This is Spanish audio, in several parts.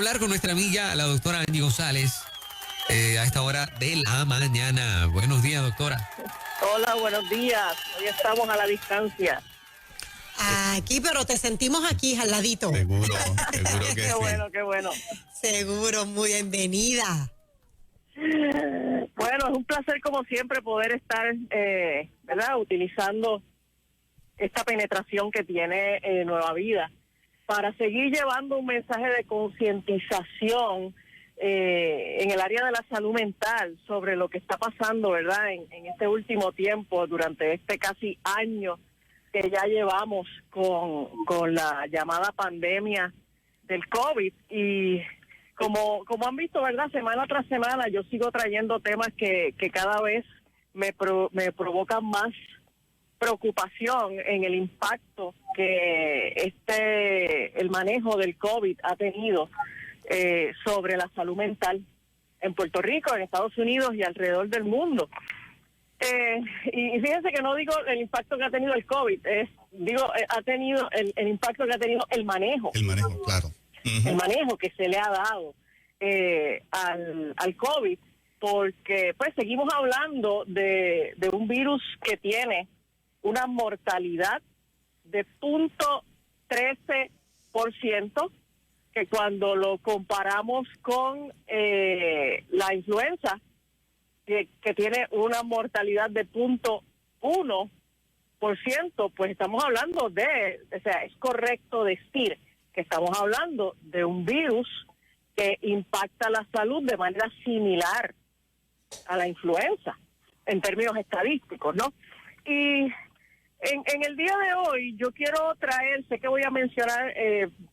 hablar con nuestra amiga, la doctora Angie González, a esta hora de la mañana. Buenos días, doctora. Hola, buenos días. Hoy estamos a la distancia. Aquí, pero te sentimos aquí, al ladito. Seguro que Qué sí. bueno, qué bueno. Seguro, muy bienvenida. Bueno, es un placer como siempre poder estar, ¿verdad? Utilizando esta penetración que tiene Nueva Vida para seguir llevando un mensaje de concientización en el área de la salud mental sobre lo que está pasando, ¿verdad? En este último tiempo, durante este casi año que ya llevamos con la llamada pandemia del COVID. Y como han visto, ¿verdad? Semana tras semana yo sigo trayendo temas que cada vez me provocan más preocupación en el impacto que el manejo del COVID ha tenido sobre la salud mental en Puerto Rico, en Estados Unidos y alrededor del mundo. Y fíjense que no digo el impacto que ha tenido el COVID, ha tenido el impacto que ha tenido el manejo. El manejo, claro. El manejo que se le ha dado al COVID, porque pues seguimos hablando de un virus que tiene una mortalidad de 0.13%, que cuando lo comparamos con la influenza, que tiene una mortalidad de 0.1%, pues estamos hablando o sea, es correcto decir que estamos hablando de un virus que impacta la salud de manera similar a la influenza, en términos estadísticos, ¿no? Y en el día de hoy yo quiero traer, sé que voy a mencionar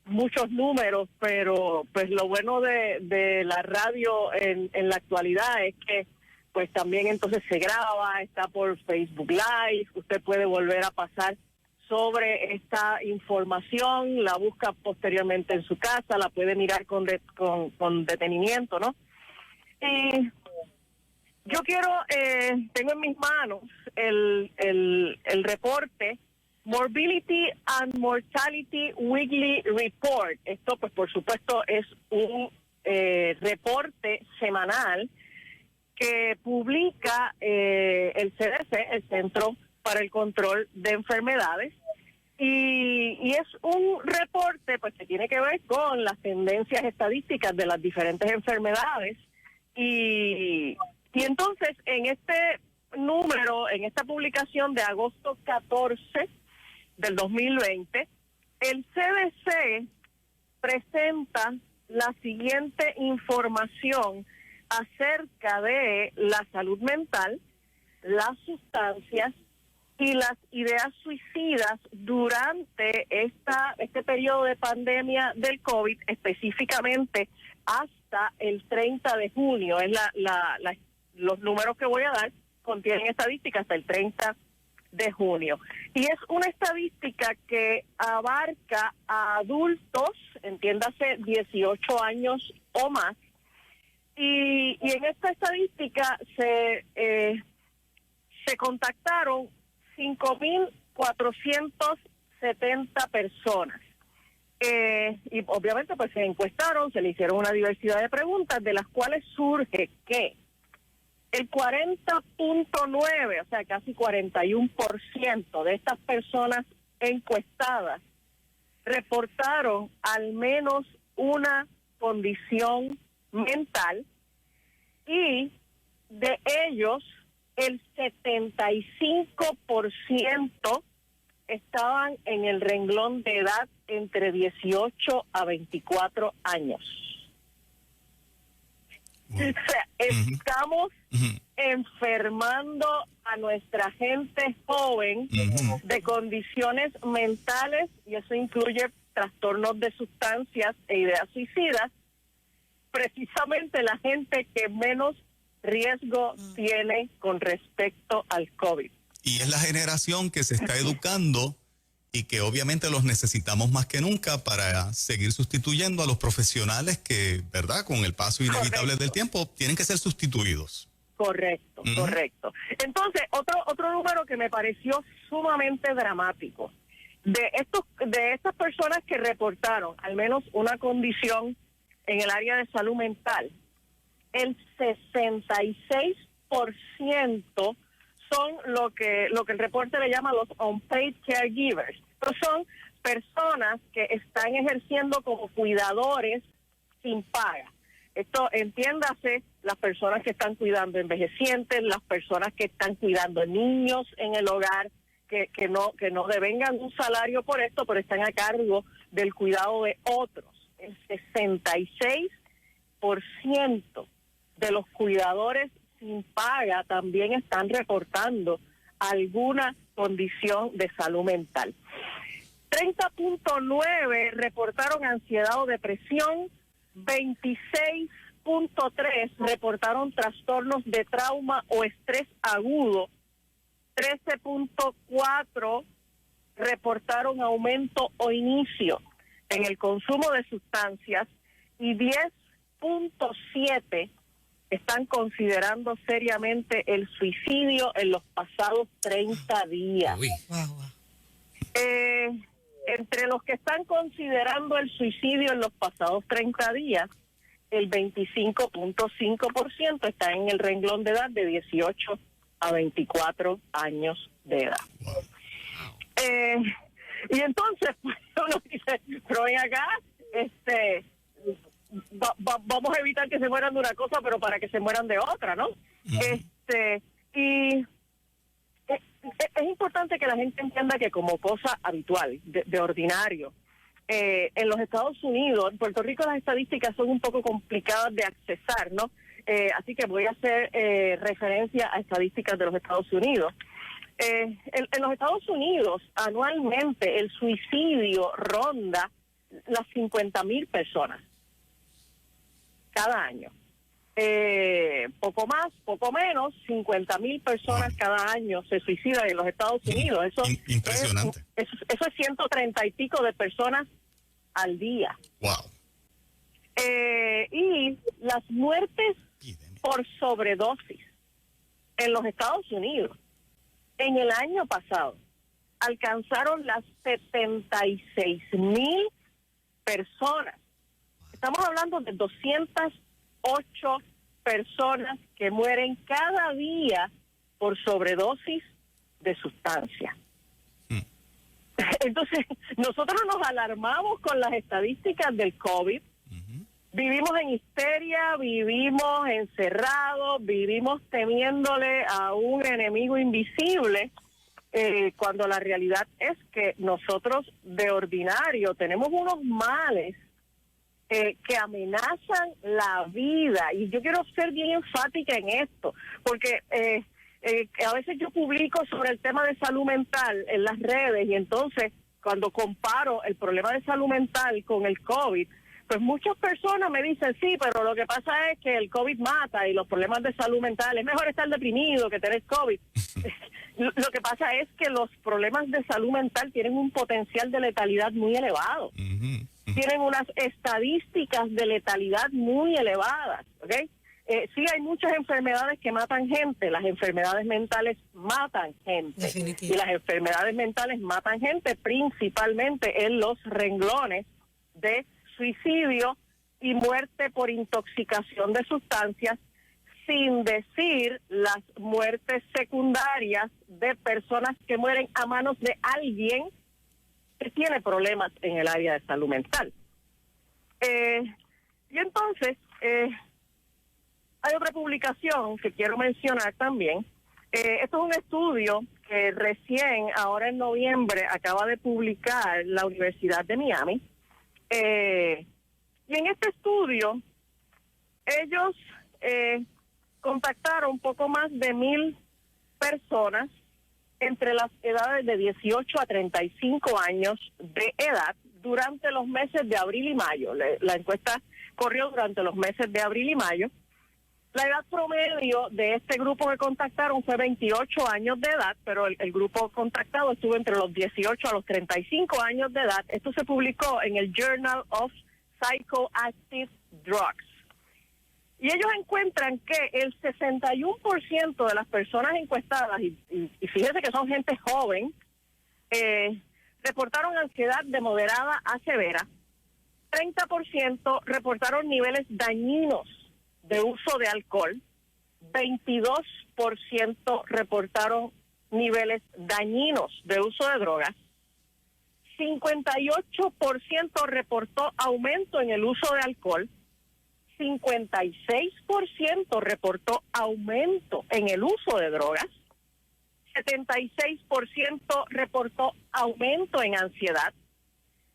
muchos números, pero pues lo bueno de la radio en la actualidad es que pues también entonces se graba, está por Facebook Live, usted puede volver a pasar sobre esta información, la busca posteriormente en su casa, la puede mirar con detenimiento, ¿no? Y yo tengo en mis manos el reporte Morbidity and Mortality Weekly Report. Esto, pues, por supuesto, es un reporte semanal que publica el CDC, el Centro para el Control de Enfermedades, y es un reporte pues que tiene que ver con las tendencias estadísticas de las diferentes enfermedades. Y entonces en este número, en esta publicación de agosto 14 del 2020, el CDC presenta la siguiente información acerca de la salud mental, las sustancias y las ideas suicidas durante este periodo de pandemia del COVID, específicamente hasta el 30 de junio. Los números que voy a dar contienen estadísticas hasta el 30 de junio. Y es una estadística que abarca a adultos, entiéndase 18 años o más, y en esta estadística se contactaron 5.470 personas. Y obviamente pues se encuestaron, se le hicieron una diversidad de preguntas, de las cuales surge que el 40.9, o sea, casi 41% de estas personas encuestadas reportaron al menos una condición mental, y de ellos el 75% estaban en el renglón de edad entre 18 a 24 años. O sea, estamos enfermando a nuestra gente joven de condiciones mentales, y eso incluye trastornos de sustancias e ideas suicidas, precisamente la gente que menos riesgo tiene con respecto al COVID. Y es la generación que se está educando y que obviamente los necesitamos más que nunca para seguir sustituyendo a los profesionales que, ¿verdad?, con el paso inevitable del tiempo, tienen que ser sustituidos. Correcto, correcto. Entonces, otro número que me pareció sumamente dramático, de estas personas que reportaron al menos una condición en el área de salud mental, el 66% son lo que el reporte le llama los unpaid caregivers. Pero son personas que están ejerciendo como cuidadores sin paga. Esto, entiéndase, las personas que están cuidando envejecientes, las personas que están cuidando niños en el hogar, que no devengan un salario por esto, pero están a cargo del cuidado de otros. El 66% de los cuidadores sin paga también están reportando alguna condición de salud mental. 30.9 reportaron ansiedad o depresión, 26.3 reportaron trastornos de trauma o estrés agudo, 13.4 reportaron aumento o inicio en el consumo de sustancias y 10.7 están considerando seriamente el suicidio en los pasados 30 días. Uy. Entre los que están considerando el suicidio en los pasados 30 días, el 25.5% está en el renglón de edad de 18 a 24 años de edad. Y entonces pues, uno dice, pero ven acá, vamos a evitar que se mueran de una cosa, pero para que se mueran de otra, ¿no? Y es importante que la gente entienda que como cosa habitual, de ordinario, en los Estados Unidos, en Puerto Rico las estadísticas son un poco complicadas de accesar, ¿no? Así que voy a hacer referencia a estadísticas de los Estados Unidos. En los Estados Unidos, anualmente, el suicidio ronda las 50,000 personas cada año. Poco más, poco menos, 50,000 personas cada año se suicidan en los Estados Unidos. Eso impresionante. Eso es 130 y pico de personas al día. Wow. Y las muertes por sobredosis en los Estados Unidos en el año pasado alcanzaron las 76,000 personas. Estamos hablando de 208 personas que mueren cada día por sobredosis de sustancia. Entonces, nosotros nos alarmamos con las estadísticas del COVID. Vivimos en histeria, vivimos encerrados, vivimos temiéndole a un enemigo invisible, cuando la realidad es que nosotros de ordinario tenemos unos males que amenazan la vida. Y yo quiero ser bien enfática en esto, porque a veces yo publico sobre el tema de salud mental en las redes, y entonces cuando comparo el problema de salud mental con el COVID, pues muchas personas me dicen, sí, pero lo que pasa es que el COVID mata y los problemas de salud mental, es mejor estar deprimido que tener COVID. Lo que pasa es que los problemas de salud mental tienen un potencial de letalidad muy elevado. Tienen unas estadísticas de letalidad muy elevadas, ¿ok? Sí, hay muchas enfermedades que matan gente. Las enfermedades mentales matan gente. Definitivo. Y las enfermedades mentales matan gente principalmente en los renglones de suicidio y muerte por intoxicación de sustancias, sin decir las muertes secundarias de personas que mueren a manos de alguien que tiene problemas en el área de salud mental. Y entonces, hay otra publicación que quiero mencionar también. Esto es un estudio que recién, ahora en noviembre, acaba de publicar la Universidad de Miami. Y en este estudio, ellos contactaron un poco más de 1,000 personas entre las edades de 18 a 35 años de edad durante los meses de abril y mayo. La encuesta corrió durante los meses de abril y mayo. La edad promedio de este grupo que contactaron fue 28 años de edad, pero el grupo contactado estuvo entre los 18 a los 35 años de edad. Esto se publicó en el Journal of Psychoactive Drugs. Y ellos encuentran que el 61% de las personas encuestadas, y fíjense que son gente joven, reportaron ansiedad de moderada a severa. 30% reportaron niveles dañinos de uso de alcohol, 22% reportaron niveles dañinos de uso de drogas, 58% reportó aumento en el uso de alcohol, 56% reportó aumento en el uso de drogas, 76% reportó aumento en ansiedad,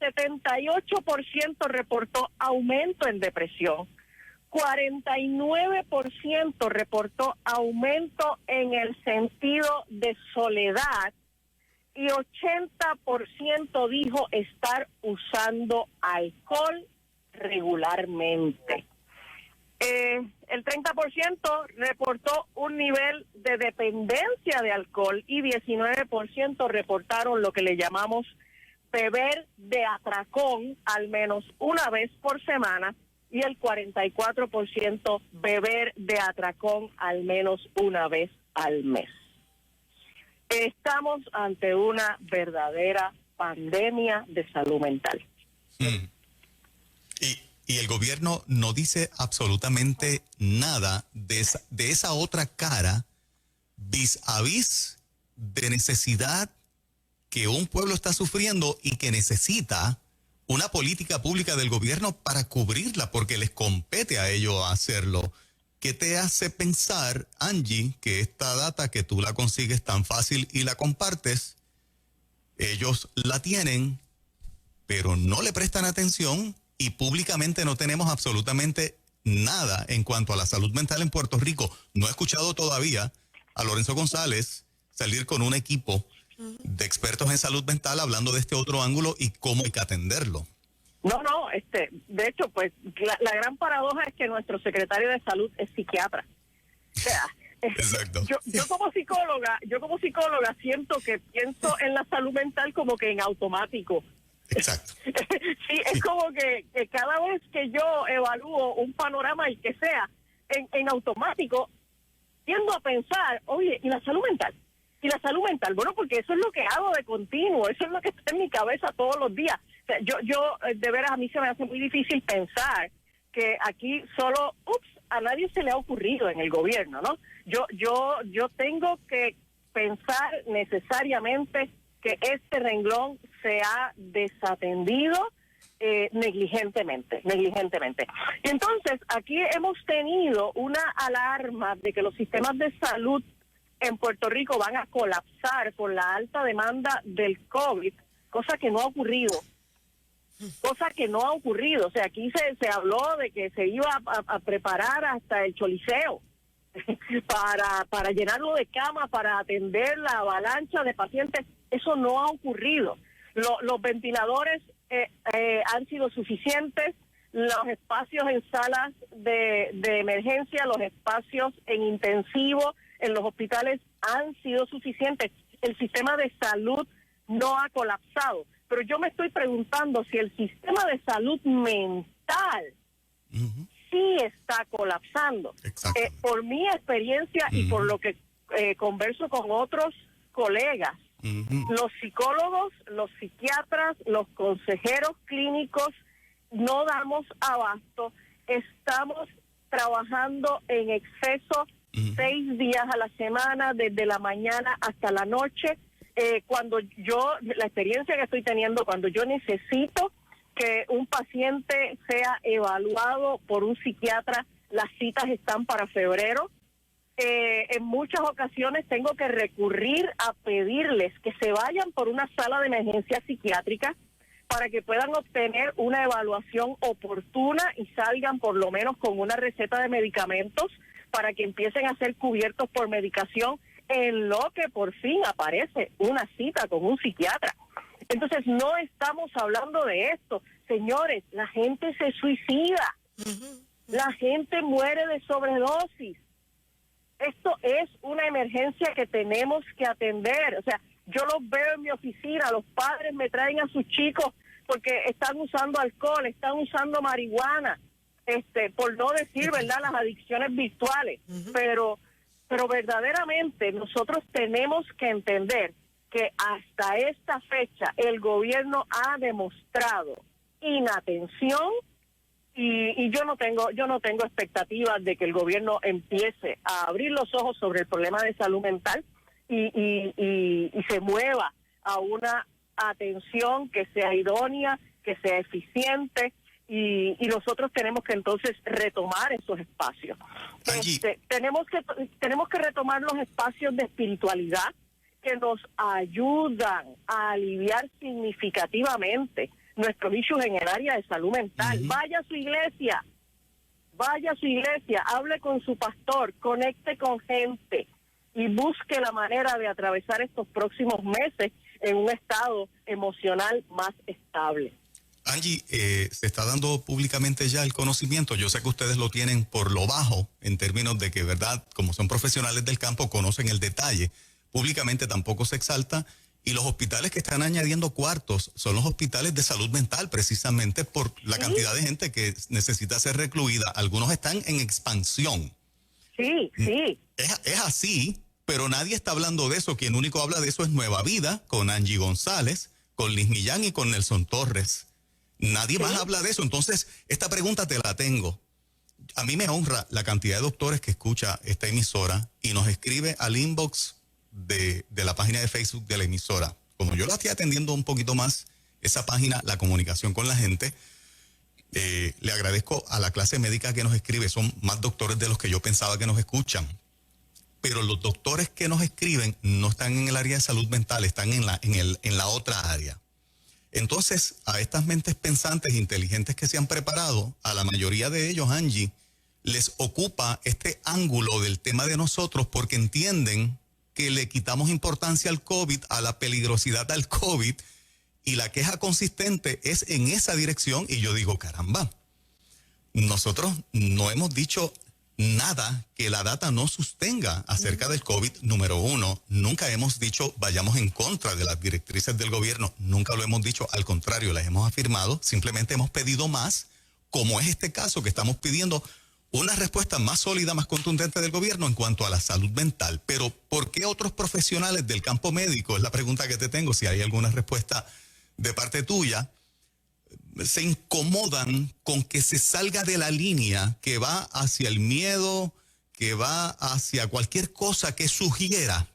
78% reportó aumento en depresión, 49% reportó aumento en el sentido de soledad y 80% dijo estar usando alcohol regularmente. El 30% reportó un nivel de dependencia de alcohol y 19% reportaron lo que le llamamos beber de atracón al menos una vez por semana y el 44% beber de atracón al menos una vez al mes. Estamos ante una verdadera pandemia de salud mental. Y el gobierno no dice absolutamente nada de esa otra cara vis a vis de necesidad que un pueblo está sufriendo y que necesita una política pública del gobierno para cubrirla, porque les compete a ellos hacerlo. ¿Qué te hace pensar, Angie, que esta data que tú la consigues tan fácil y la compartes, ellos la tienen, pero no le prestan atención y públicamente no tenemos absolutamente nada en cuanto a la salud mental en Puerto Rico? No he escuchado todavía a Lorenzo González salir con un equipo de expertos en salud mental hablando de este otro ángulo y cómo hay que atenderlo. No, de hecho, pues la gran paradoja es que nuestro secretario de salud es psiquiatra. O sea, exacto. Yo como psicóloga siento que pienso en la salud mental como que en automático. Exacto. Sí, es como que cada vez que yo evalúo un panorama, y que sea, en automático, tiendo a pensar, oye, ¿y la salud mental? ¿Y la salud mental? Bueno, porque eso es lo que hago de continuo, eso es lo que está en mi cabeza todos los días. O sea, yo de veras, a mí se me hace muy difícil pensar que aquí solo, a nadie se le ha ocurrido en el gobierno, ¿no? Yo tengo que pensar necesariamente que este renglón se ha desatendido negligentemente. Y entonces, aquí hemos tenido una alarma de que los sistemas de salud en Puerto Rico van a colapsar por la alta demanda del COVID, cosa que no ha ocurrido. O sea, aquí se habló de que se iba a preparar hasta el Choliseo para llenarlo de camas, para atender la avalancha de pacientes. Eso no ha ocurrido. Los ventiladores han sido suficientes, los espacios en salas de emergencia, los espacios en intensivo en los hospitales han sido suficientes. El sistema de salud no ha colapsado. Pero yo me estoy preguntando si el sistema de salud mental sí está colapsando. Por mi experiencia y por lo que converso con otros colegas, los psicólogos, los psiquiatras, los consejeros clínicos no damos abasto. Estamos trabajando en exceso 6 días a la semana, desde la mañana hasta la noche. La experiencia que estoy teniendo, cuando yo necesito que un paciente sea evaluado por un psiquiatra, las citas están para febrero. En muchas ocasiones tengo que recurrir a pedirles que se vayan por una sala de emergencia psiquiátrica para que puedan obtener una evaluación oportuna y salgan por lo menos con una receta de medicamentos para que empiecen a ser cubiertos por medicación, en lo que por fin aparece una cita con un psiquiatra. Entonces, no estamos hablando de esto. Señores, la gente se suicida. La gente muere de sobredosis. Esto es una emergencia que tenemos que atender. O sea, yo los veo en mi oficina, los padres me traen a sus chicos porque están usando alcohol, están usando marihuana, por no decir, ¿verdad?, las adicciones virtuales. Pero verdaderamente nosotros tenemos que entender que hasta esta fecha el gobierno ha demostrado inatención y yo no tengo expectativas de que el gobierno empiece a abrir los ojos sobre el problema de salud mental y se mueva a una atención que sea idónea, que sea eficiente, y nosotros tenemos que entonces retomar esos espacios. Tenemos que retomar los espacios de espiritualidad que nos ayudan a aliviar significativamente nuestros issues en el área de salud mental. Vaya a su iglesia, hable con su pastor, conecte con gente y busque la manera de atravesar estos próximos meses en un estado emocional más estable. Angie, se está dando públicamente ya el conocimiento. Yo sé que ustedes lo tienen por lo bajo en términos de que, ¿verdad?, como son profesionales del campo, conocen el detalle. Públicamente tampoco se exalta. Y los hospitales que están añadiendo cuartos son los hospitales de salud mental, precisamente por la cantidad de gente que necesita ser recluida. Algunos están en expansión. Sí. Es así, pero nadie está hablando de eso. Quien único habla de eso es Nueva Vida, con Angie González, con Liz Millán y con Nelson Torres. Nadie más habla de eso. Entonces, esta pregunta te la tengo. A mí me honra la cantidad de doctores que escucha esta emisora y nos escribe al inbox de la página de Facebook de la emisora. Como yo la estoy atendiendo un poquito más, esa página, la comunicación con la gente, le agradezco a la clase médica que nos escribe. Son más doctores de los que yo pensaba que nos escuchan. Pero los doctores que nos escriben no están en el área de salud mental, están en la otra área. Entonces, a estas mentes pensantes, inteligentes que se han preparado, a la mayoría de ellos, Angie, les ocupa este ángulo del tema de nosotros porque entienden que le quitamos importancia al COVID, a la peligrosidad del COVID, y la queja consistente es en esa dirección. Y yo digo, caramba, nosotros no hemos dicho nada que la data no sostenga acerca del COVID, número uno. Nunca hemos dicho vayamos en contra de las directrices del gobierno, nunca lo hemos dicho, al contrario, las hemos afirmado, simplemente hemos pedido más, como es este caso que estamos pidiendo una respuesta más sólida, más contundente del gobierno en cuanto a la salud mental. Pero ¿por qué otros profesionales del campo médico? Es la pregunta que te tengo, si hay alguna respuesta de parte tuya, se incomodan con que se salga de la línea que va hacia el miedo, que va hacia cualquier cosa que sugiera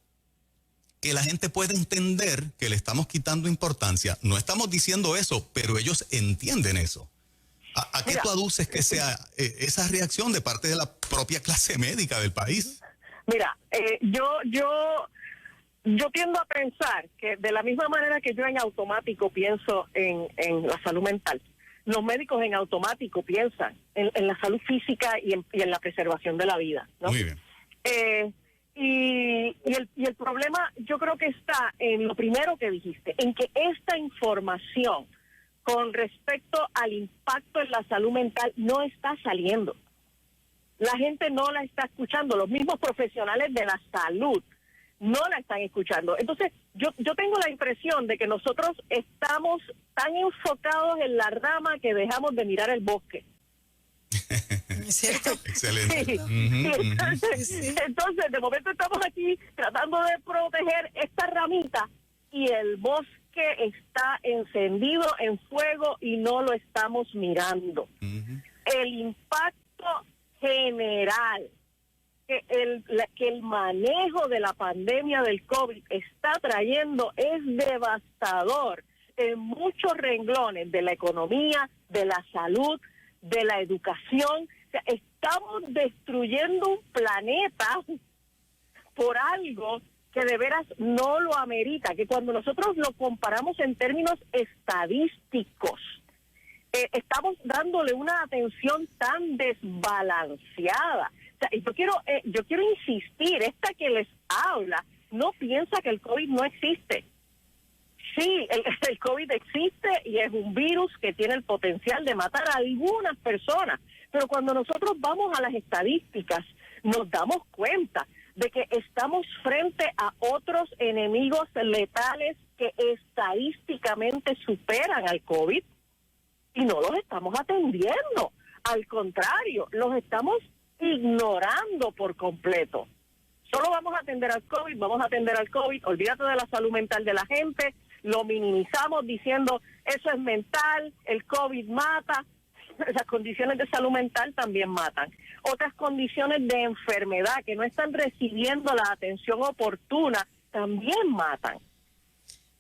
que la gente pueda entender que le estamos quitando importancia. No estamos diciendo eso, pero ellos entienden eso. ¿A qué tú aduces que sea esa reacción de parte de la propia clase médica del país? Mira, yo tiendo a pensar que de la misma manera que yo en automático pienso en la salud mental, los médicos en automático piensan en la salud física y en la preservación de la vida, ¿no? Muy bien. Y el problema yo creo que está en lo primero que dijiste, en que esta información con respecto al impacto en la salud mental no está saliendo. La gente no la está escuchando, los mismos profesionales de la salud no la están escuchando. Entonces, yo tengo la impresión de que nosotros estamos tan enfocados en la rama que dejamos de mirar el bosque. ¿Es cierto? Excelente. Sí. Entonces, de momento estamos aquí tratando de proteger esta ramita y el bosque está encendido en fuego y no lo estamos mirando. El impacto general que el manejo de la pandemia del COVID está trayendo es devastador en muchos renglones de la economía, de la salud, de la educación. O sea, estamos destruyendo un planeta por algo que de veras no lo amerita, que cuando nosotros lo comparamos en términos estadísticos, estamos dándole una atención tan desbalanceada. O sea, yo quiero insistir, esta que les habla no piensa que el COVID no existe. Sí, el COVID existe y es un virus que tiene el potencial de matar a algunas personas, pero cuando nosotros vamos a las estadísticas nos damos cuenta de que estamos frente a otros enemigos letales que estadísticamente superan al COVID y no los estamos atendiendo. Al contrario, los estamos ignorando por completo. Solo vamos a atender al COVID, olvídate de la salud mental de la gente, lo minimizamos diciendo eso es mental, el COVID mata. Las condiciones de salud mental también matan. Otras condiciones de enfermedad que no están recibiendo la atención oportuna también matan.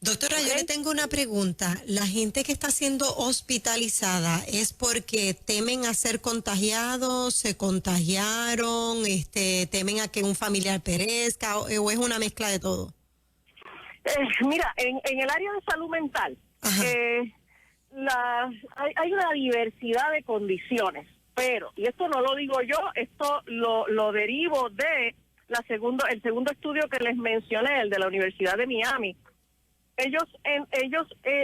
Doctora, yo le tengo una pregunta. La gente que está siendo hospitalizada, ¿es porque temen a ser contagiados, se contagiaron, temen a que un familiar perezca, o es una mezcla de todo? Mira, en el área de salud mental, hay una diversidad de condiciones, pero, y esto no lo digo yo, esto lo derivo de el segundo estudio que les mencioné, el de la Universidad de Miami. Ellos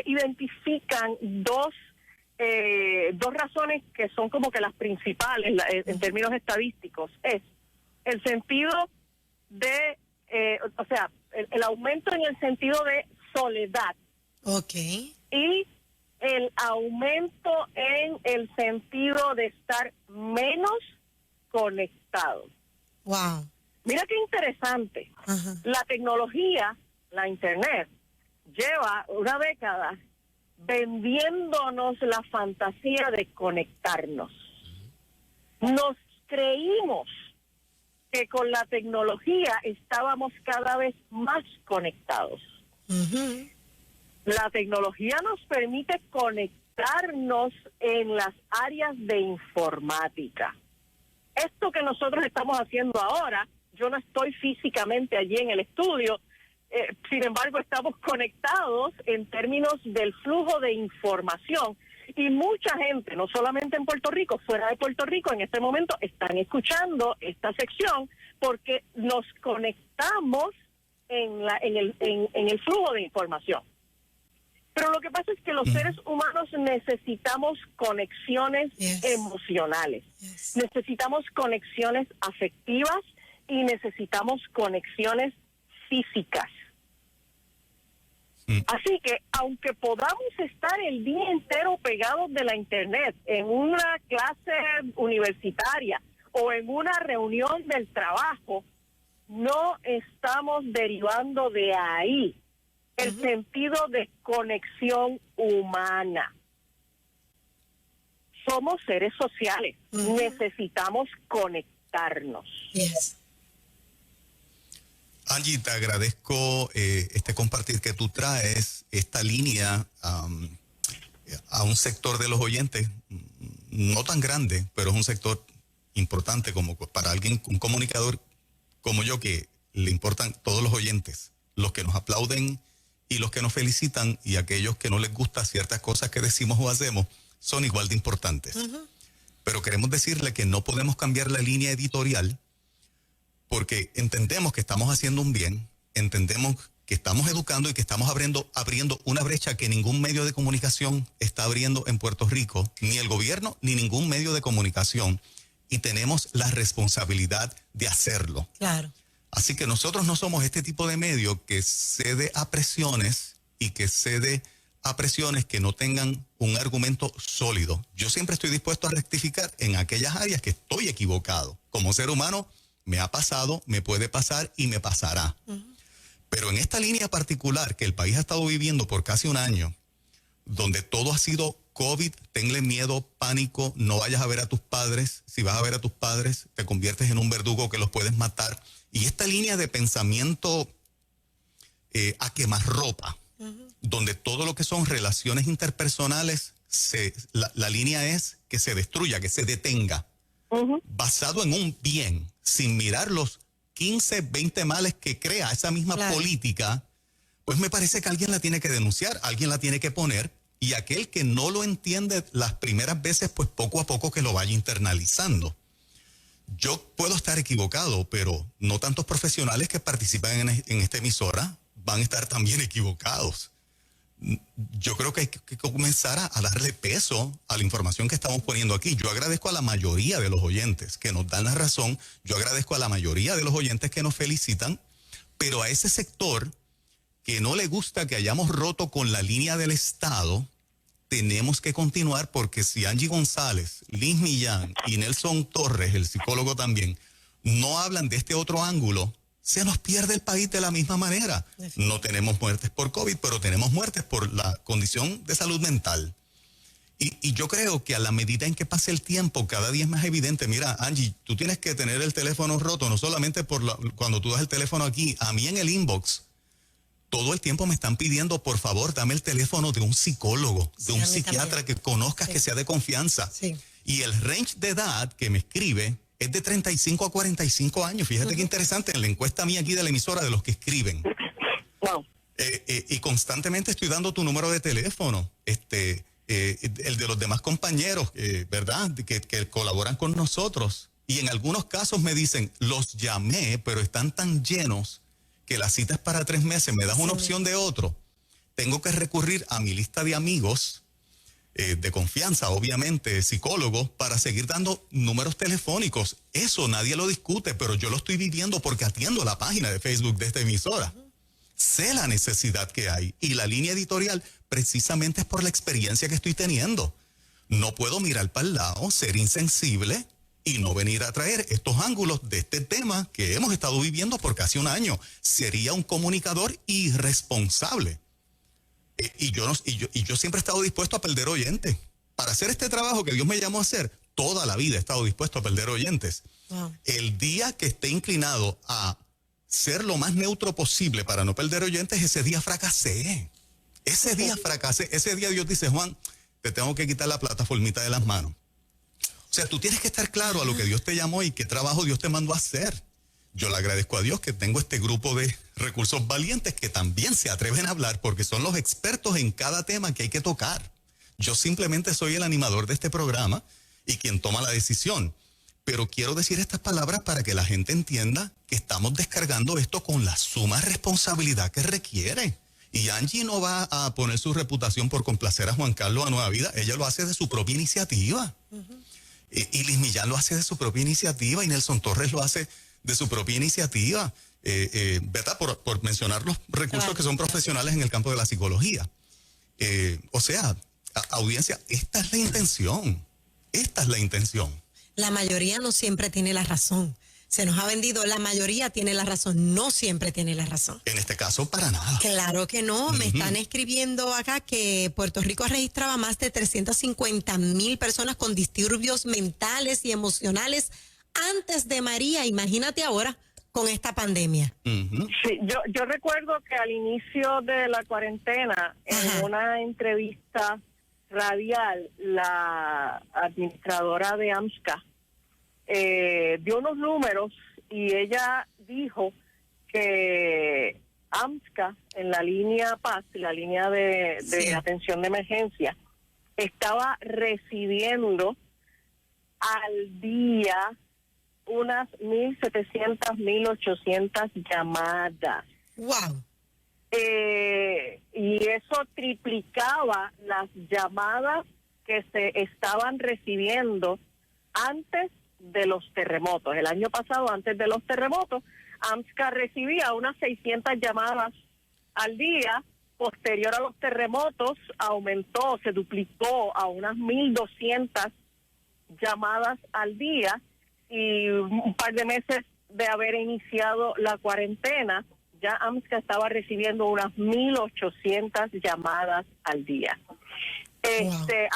identifican dos razones que son como que las principales en términos estadísticos. Es el sentido de, el aumento en el sentido de soledad. Okay. Y el aumento en el sentido de estar menos conectados. Wow. Mira qué interesante. Ajá. La tecnología, la internet, lleva una década vendiéndonos la fantasía de conectarnos. Nos creímos que con la tecnología estábamos cada vez más conectados. Uh-huh. La tecnología nos permite conectarnos en las áreas de informática. Esto que nosotros estamos haciendo ahora, yo no estoy físicamente allí en el estudio, sin embargo estamos conectados en términos del flujo de información, y mucha gente, no solamente en Puerto Rico, fuera de Puerto Rico, en este momento están escuchando esta sección porque nos conectamos en el flujo de información. Pero lo que pasa es que los seres humanos necesitamos conexiones emocionales, necesitamos conexiones afectivas y necesitamos conexiones físicas. Así que, aunque podamos estar el día entero pegados de la internet en una clase universitaria o en una reunión del trabajo, no estamos derivando de ahí el sentido de conexión humana. Somos seres sociales, necesitamos conectarnos. Yes. Angie, te agradezco este compartir que tú traes, esta línea a un sector de los oyentes, no tan grande, pero es un sector importante como para alguien, un comunicador como yo, que le importan todos los oyentes, los que nos aplauden y los que nos felicitan, y aquellos que no les gusta ciertas cosas que decimos o hacemos, son igual de importantes. Pero queremos decirle que no podemos cambiar la línea editorial, porque entendemos que estamos haciendo un bien, entendemos que estamos educando y que estamos abriendo una brecha que ningún medio de comunicación está abriendo en Puerto Rico, ni el gobierno, ni ningún medio de comunicación, y tenemos la responsabilidad de hacerlo. Claro. Así que nosotros no somos este tipo de medio que cede a presiones y que cede a presiones que no tengan un argumento sólido. Yo siempre estoy dispuesto a rectificar en aquellas áreas que estoy equivocado. Como ser humano, me ha pasado, me puede pasar y me pasará. Pero en esta línea particular que el país ha estado viviendo por casi un año, donde todo ha sido COVID, tenle miedo, pánico, no vayas a ver a tus padres. Si vas a ver a tus padres, te conviertes en un verdugo que los puedes matar. Y esta línea de pensamiento a quemarropa, donde todo lo que son relaciones interpersonales, la línea es que se destruya, que se detenga, basado en un bien, sin mirar los 15, 20 males que crea esa misma política. Pues me parece que alguien la tiene que denunciar, alguien la tiene que poner, y aquel que no lo entiende las primeras veces, pues poco a poco que lo vaya internalizando. Yo puedo estar equivocado, pero no tantos profesionales que participan en esta emisora van a estar también equivocados. Yo creo que hay que comenzar a darle peso a la información que estamos poniendo aquí. Yo agradezco a la mayoría de los oyentes que nos dan la razón, yo agradezco a la mayoría de los oyentes que nos felicitan, pero a ese sector que no le gusta que hayamos roto con la línea del Estado, tenemos que continuar, porque si Angie González, Liz Millán y Nelson Torres, el psicólogo también, no hablan de este otro ángulo, se nos pierde el país de la misma manera. No tenemos muertes por COVID, pero tenemos muertes por la condición de salud mental. Y yo creo que a la medida en que pase el tiempo, cada día es más evidente. Mira, Angie, tú tienes que tener el teléfono roto, no solamente cuando tú das el teléfono aquí, a mí en el inbox, todo el tiempo me están pidiendo, por favor, dame el teléfono de un psicólogo, de un psiquiatra que conozcas, que sea de confianza. Sí. Y el range de edad que me escribe es de 35 a 45 años. Fíjate qué interesante, en la encuesta mía aquí de la emisora de los que escriben. Wow. Y constantemente estoy dando tu número de teléfono, el de los demás compañeros, ¿verdad? Que colaboran con nosotros. Y en algunos casos me dicen, los llamé, pero están tan llenos que la cita es para 3 meses. ¿Me das una opción de otro? Tengo que recurrir a mi lista de amigos de confianza, obviamente, psicólogos, para seguir dando números telefónicos. Eso nadie lo discute, pero yo lo estoy viviendo porque atiendo la página de Facebook de esta emisora. Sé la necesidad que hay y la línea editorial precisamente es por la experiencia que estoy teniendo. No puedo mirar para el lado, ser insensible y no venir a traer estos ángulos de este tema que hemos estado viviendo por casi un año. Sería un comunicador irresponsable. Y yo siempre he estado dispuesto a perder oyentes. Para hacer este trabajo que Dios me llamó a hacer, toda la vida he estado dispuesto a perder oyentes. Wow. El día que esté inclinado a ser lo más neutro posible para no perder oyentes, ese día fracasé. Ese día fracasé. Ese día Dios dice, Juan, te tengo que quitar la plataformita de las manos. O sea, tú tienes que estar claro a lo que Dios te llamó y qué trabajo Dios te mandó a hacer. Yo le agradezco a Dios que tengo este grupo de recursos valientes que también se atreven a hablar porque son los expertos en cada tema que hay que tocar. Yo simplemente soy el animador de este programa y quien toma la decisión. Pero quiero decir estas palabras para que la gente entienda que estamos descargando esto con la suma responsabilidad que requiere. Y Angie no va a poner su reputación por complacer a Juan Carlos a Nueva Vida. Ella lo hace de su propia iniciativa. Y Liz Millán lo hace de su propia iniciativa y Nelson Torres lo hace de su propia iniciativa, ¿verdad? Por mencionar los recursos que son profesionales en el campo de la psicología. O sea, audiencia, esta es la intención. Esta es la intención. La mayoría no siempre tiene la razón. Se nos ha vendido, la mayoría tiene la razón, no siempre tiene la razón. En este caso, para nada. Claro que no. Me están escribiendo acá que Puerto Rico registraba más de 350,000 personas con disturbios mentales y emocionales antes de María. Imagínate ahora con esta pandemia. Sí, yo recuerdo que al inicio de la cuarentena, en una entrevista radial, la administradora de AMSCA dio unos números y ella dijo que AMSCA en la línea Paz, la línea de atención de emergencia, estaba recibiendo al día unas 1,700, 1,800 llamadas. ¡Wow! Y eso triplicaba las llamadas que se estaban recibiendo antes de los terremotos. El año pasado, antes de los terremotos, AMSCA recibía unas 600 llamadas al día. Posterior a los terremotos, aumentó, se duplicó a unas 1,200 llamadas al día. Y un par de meses de haber iniciado la cuarentena, ya AMSCA estaba recibiendo unas 1,800 llamadas al día.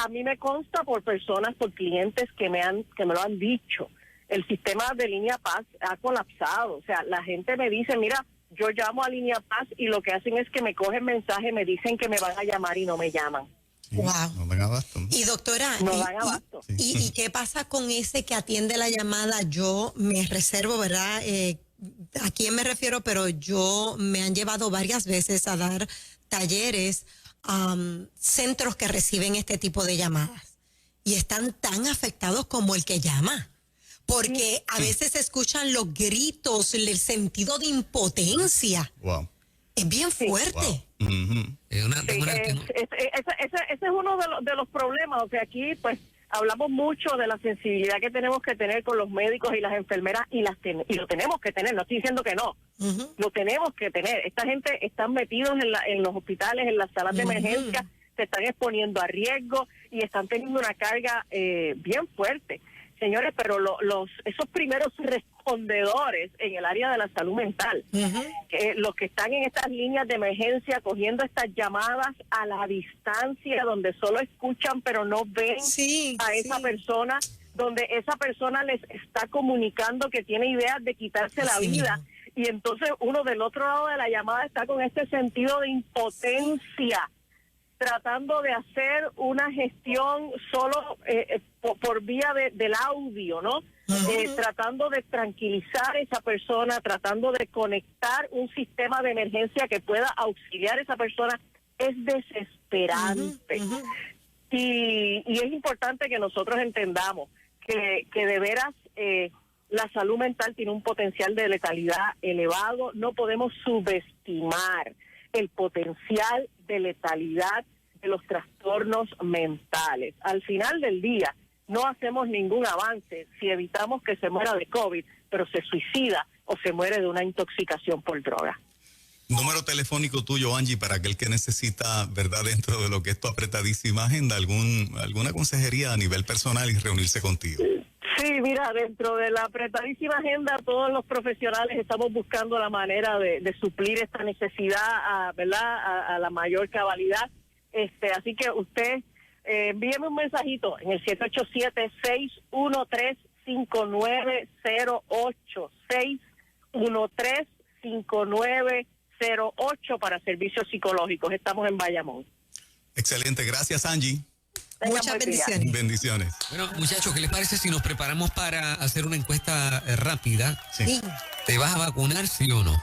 A mí me consta por personas, por clientes que me lo han dicho. El sistema de Línea Paz ha colapsado. O sea, la gente me dice, mira, yo llamo a Línea Paz y lo que hacen es que me cogen mensaje, me dicen que me van a llamar y no me llaman. Sí, wow. No dan abasto. Y doctora, no dan abasto. ¿Y qué pasa con ese que atiende la llamada? Yo me reservo, ¿verdad? ¿A quién me refiero? Pero me han llevado varias veces a dar talleres centros que reciben este tipo de llamadas y están tan afectados como el que llama, porque a veces escuchan los gritos, el sentido de impotencia. Wow. Es bien fuerte. Wow. Ese es uno de los problemas. O sea, aquí pues hablamos mucho de la sensibilidad que tenemos que tener con los médicos y las enfermeras y lo tenemos que tener, no estoy diciendo que no, lo tenemos que tener. Esta gente están metidos en los hospitales, en las salas de emergencia, se están exponiendo a riesgo y están teniendo una carga bien fuerte. Señores, pero esos primeros respondedores en el área de la salud mental. Los que están en estas líneas de emergencia cogiendo estas llamadas a la distancia, donde solo escuchan pero no ven a esa persona, donde esa persona les está comunicando que tiene ideas de quitarse la vida, y entonces uno del otro lado de la llamada está con este sentido de impotencia, tratando de hacer una gestión solo por vía del audio, ¿no? Tratando de tranquilizar a esa persona, tratando de conectar un sistema de emergencia que pueda auxiliar a esa persona, es desesperante. Y es importante que nosotros entendamos que de veras la salud mental tiene un potencial de letalidad elevado. No podemos subestimar el potencial de letalidad de los trastornos mentales. Al final del día, no hacemos ningún avance si evitamos que se muera de COVID, pero se suicida o se muere de una intoxicación por droga. Número telefónico tuyo, Angie, para aquel que necesita, ¿verdad?, dentro de lo que es tu apretadísima agenda, alguna consejería a nivel personal y reunirse contigo. Sí, mira, dentro de la apretadísima agenda, todos los profesionales estamos buscando la manera de suplir esta necesidad, ¿verdad?, a la mayor cabalidad. Así que usted envíeme un mensajito en el 787-613-5908, 613-5908 para servicios psicológicos. Estamos en Bayamón. Excelente, gracias, Angie. Muchas bendiciones. Bendiciones. Bueno, muchachos, ¿qué les parece si nos preparamos para hacer una encuesta rápida? Sí. ¿Te vas a vacunar, sí o no?